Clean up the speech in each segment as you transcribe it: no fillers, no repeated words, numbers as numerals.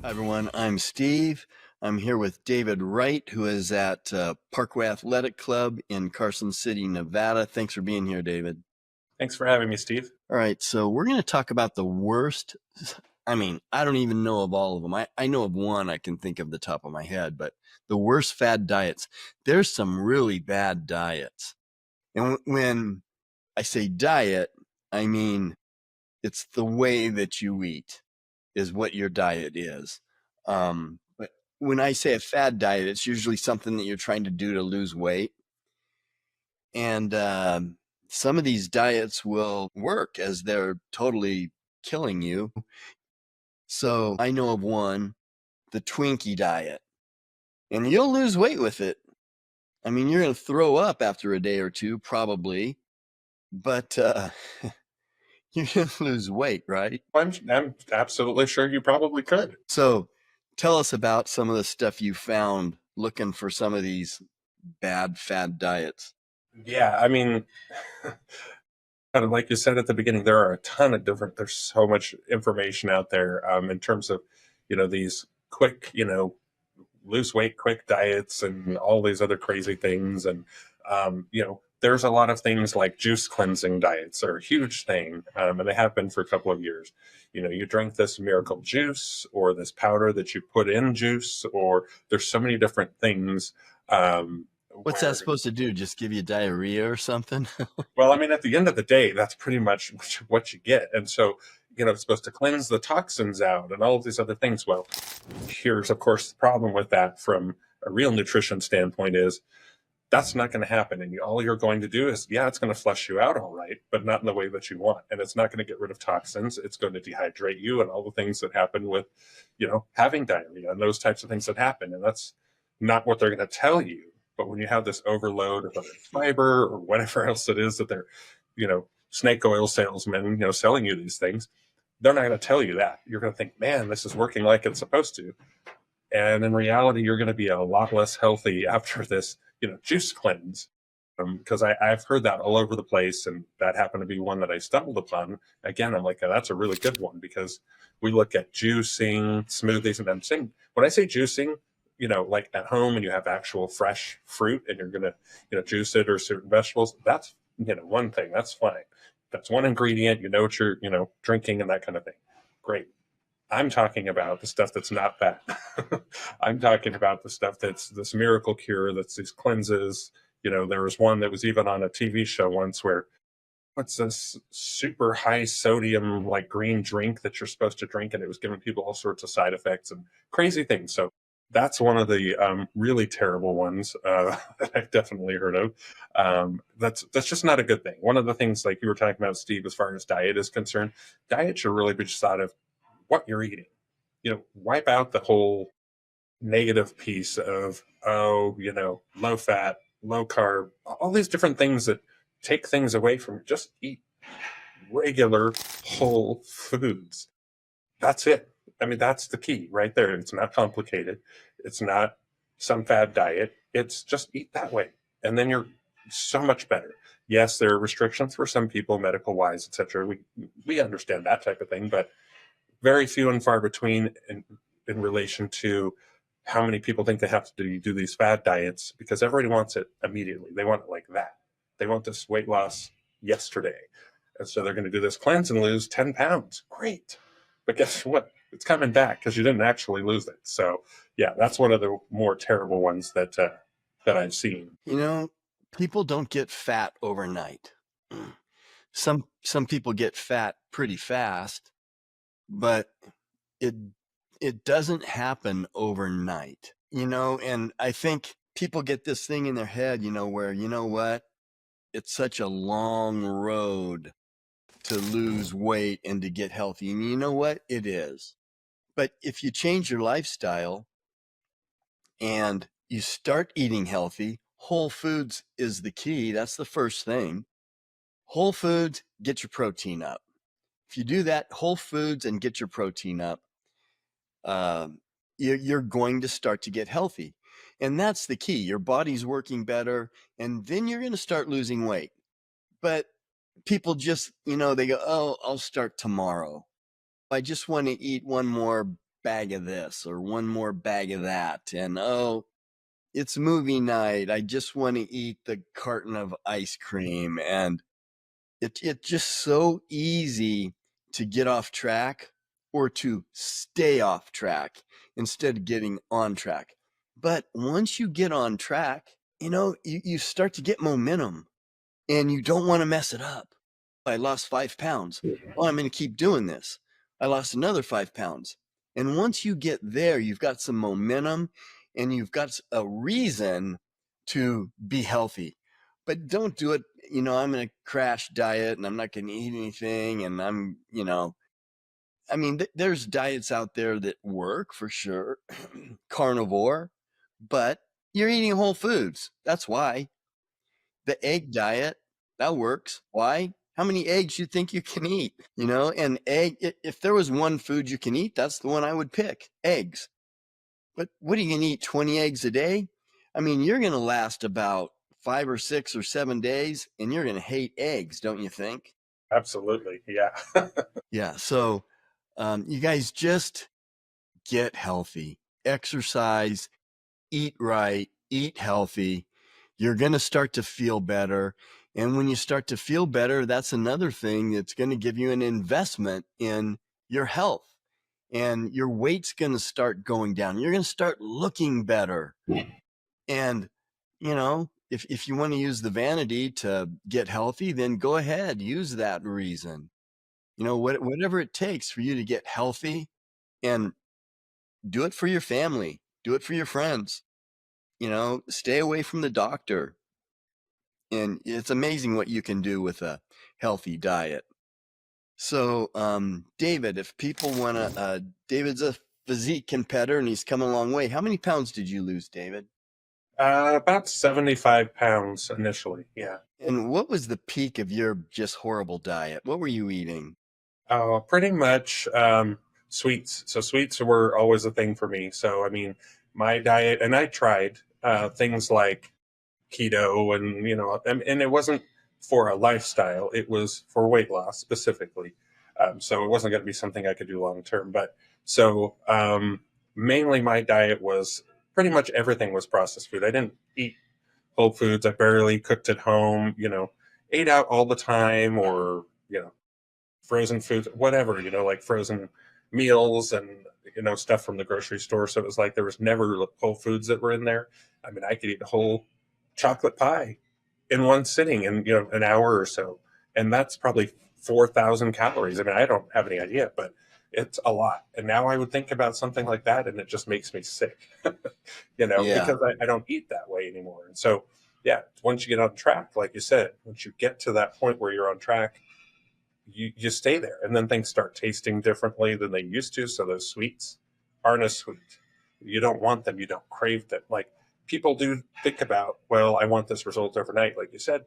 Hi, everyone. I'm Steve. I'm here with David Wright, who is at Parkway Athletic Club in Carson City, Nevada. Thanks for being here, David. Thanks for having me, Steve. All right, so we're going to talk about the worst. I don't even know of all of them. I know of one I can think of the top of my head, but the worst fad diets. There's some really bad diets. And when I say diet, I mean it's the way that you eat is what your diet is. But when I say a fad diet, it's usually something that you're trying to do to lose weight. And some of these diets will work as they're totally killing you. So I know of one, the Twinkie diet, and you'll lose weight with it. I mean, you're going to throw up after a day or two, probably, but you're going to lose weight, right? I'm absolutely sure you probably could. So tell us about some of the stuff you found looking for some of these bad fad diets. Yeah, kind of like you said at the beginning, there are a ton of different, there's so much information out there in terms of, these quick, lose weight quick diets and all these other crazy things. And, there's a lot of things like juice cleansing diets are a huge thing. And they have been for a couple of years. You drink this miracle juice or this powder that you put in juice, or there's so many different things. What's that Where supposed to do? Just give you diarrhea or something? Well, at the end of the day, that's pretty much what you get. And so, it's supposed to cleanse the toxins out and all of these other things. Well, here's, of course, the problem with that from a real nutrition standpoint is that's not going to happen. And all you're going to do is, yeah, it's going to flush you out all right, but not in the way that you want. And it's not going to get rid of toxins. It's going to dehydrate you and all the things that happen with, having diarrhea and those types of things that happen. And that's not what they're going to tell you. But when you have this overload of fiber or whatever else it is that they're, snake oil salesmen, selling you these things, they're not going to tell you that. You're going to think, man, this is working like it's supposed to. And in reality, you're going to be a lot less healthy after this, juice cleanse. Because I've heard that all over the place, and that happened to be one that I stumbled upon. Again, I'm like, oh, that's a really good one because we look at juicing, smoothies, and I'm saying when I say juicing, like at home and you have actual fresh fruit and you're gonna, juice it or certain vegetables. That's one thing. That's fine. That's one ingredient. You know what you're, drinking and that kind of thing. Great. I'm talking about the stuff that's not that. I'm talking about the stuff that's this miracle cure, that's these cleanses. There was one that was even on a TV show once where what's this super high sodium like green drink that you're supposed to drink, and it was giving people all sorts of side effects and crazy things. So that's one of the really terrible ones that I've definitely heard of. That's just not a good thing. One of the things, like you were talking about, Steve, as far as diet is concerned, diet should really be just thought of what you're eating. Wipe out the whole negative piece of, low fat, low carb, all these different things that take things away from it. Just eat regular whole foods. That's it. That's the key right there. It's not complicated. It's not some fad diet. It's just eat that way. And then you're so much better. Yes, there are restrictions for some people, medical wise, etc. We understand that type of thing, but very few and far between in relation to how many people think they have to do these fad diets, because everybody wants it immediately. They want it like that. They want this weight loss yesterday. And so they're going to do this cleanse and lose 10 pounds. Great. But guess what? It's coming back because you didn't actually lose it. So yeah, that's one of the more terrible ones that I've seen. People don't get fat overnight. Some people get fat pretty fast, but it it doesn't happen overnight. And I think people get this thing in their head, where what? It's such a long road to lose weight and to get healthy. And you know what? It is. But if you change your lifestyle and you start eating healthy, whole foods is the key. That's the first thing. Whole foods, get your protein up. If you do that, whole foods and get your protein up, you're going to start to get healthy. And that's the key. Your body's working better, and then you're going to start losing weight. But people just, they go, oh, I'll start tomorrow. I just want to eat one more bag of this or one more bag of that. And oh, it's movie night. I just want to eat the carton of ice cream. And it's just so easy to get off track or to stay off track instead of getting on track. But once you get on track, you start to get momentum and you don't want to mess it up. I lost 5 pounds. Oh, I'm going to keep doing this. I lost another 5 pounds. And once you get there, you've got some momentum and you've got a reason to be healthy. But don't do it, I'm going to crash diet and I'm not going to eat anything. And there's diets out there that work for sure, carnivore, but you're eating whole foods. That's why. The egg diet, that works. Why? How many eggs you think you can eat? And if there was one food you can eat, that's the one I would pick, eggs. But what are you going to eat, 20 eggs a day? You're going to last about 5 or 6 or 7 days and you're going to hate eggs, don't you think? Absolutely. Yeah. Yeah. So you guys just get healthy, exercise, eat right, eat healthy. You're going to start to feel better. And when you start to feel better, that's another thing that's going to give you an investment in your health. And your weight's going to start going down. You're going to start looking better. And, if you want to use the vanity to get healthy, then go ahead, use that reason. Whatever it takes for you to get healthy, and do it for your family, do it for your friends. Stay away from the doctor. And it's amazing what you can do with a healthy diet. So, David, if people want to, David's a physique competitor and he's come a long way. How many pounds did you lose, David? About 75 pounds initially. Yeah. And what was the peak of your just horrible diet? What were you eating? Pretty much sweets. So sweets were always a thing for me. So, I mean, my diet, and I tried things like keto and it wasn't for a lifestyle, it was for weight loss specifically. So it wasn't going to be something I could do long term. But so mainly my diet was pretty much everything was processed food. I didn't eat whole foods. I barely cooked at home, ate out all the time, or, frozen foods, whatever, like frozen meals and, stuff from the grocery store. So it was like there was never whole foods that were in there. I mean, I could eat a whole chocolate pie in one sitting in, an hour or so. And that's probably 4,000 calories. I mean, I don't have any idea, but it's a lot. And now I would think about something like that and it just makes me sick, Yeah. because I don't eat that way anymore. And so, yeah, once you get on track, like you said, once you get to that point where you're on track, you stay there, and then things start tasting differently than they used to. So those sweets aren't as sweet. You don't want them. You don't crave them. Like people do think about, well, I want this result overnight. Like you said,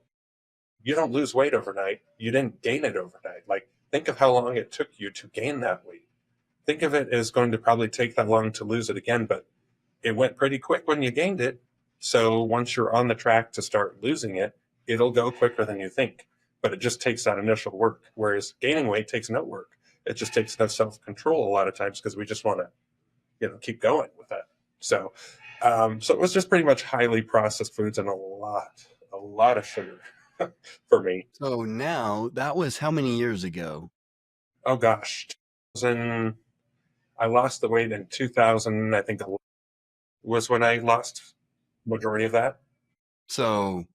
you don't lose weight overnight. You didn't gain it overnight. Like think of how long it took you to gain that weight. Think of it as going to probably take that long to lose it again, but it went pretty quick when you gained it. So once you're on the track to start losing it, it'll go quicker than you think. But it just takes that initial work. Whereas gaining weight takes no work. It just takes no self control a lot of times because we just want to, keep going with that. So, so it was just pretty much highly processed foods and a lot of sugar for me. So now that was how many years ago? Oh gosh, I lost the weight in 2000. I think was when I lost majority of that. So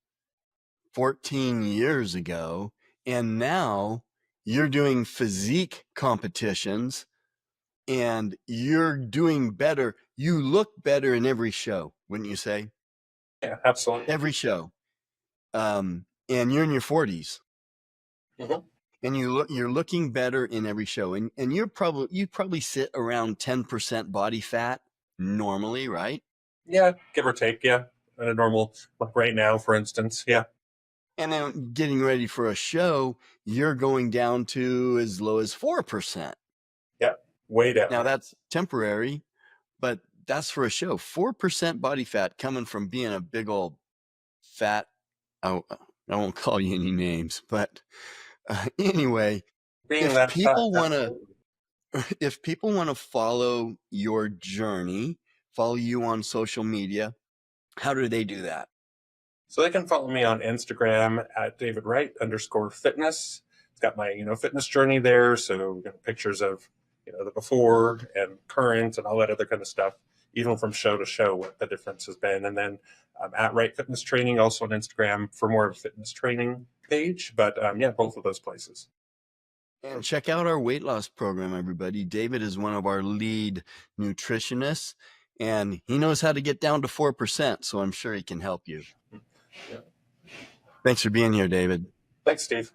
14 years ago. And now you're doing physique competitions and you're doing better. You look better in every show, wouldn't you say? Yeah, absolutely. Every show. And you're in your 40s Mhm. and you're looking better in every show. And you probably sit around 10% body fat normally, right? Yeah, give or take. Yeah, at a normal, like right now, for instance. Yeah, And then getting ready for a show, you're going down to as low as 4%. yeah, way down. Now that's temporary, but that's for a show. 4% body fat coming from being a big old fat. I, I won't call you any names, but anyway, Being if that fat, people want to, absolutely. if people want to follow your journey, follow you on social media, how do they do that? So they can follow me on Instagram at davidwright_fitness. It's got my, fitness journey there. So pictures of, the before and current and all that other kind of stuff, even from show to show, what the difference has been. And then at Right Fitness Training, also on Instagram for more of a fitness training page. But yeah, both of those places. And check out our weight loss program, everybody. David is one of our lead nutritionists, and he knows how to get down to 4%. So I'm sure he can help you. Yeah. Thanks for being here, David. Thanks, Steve.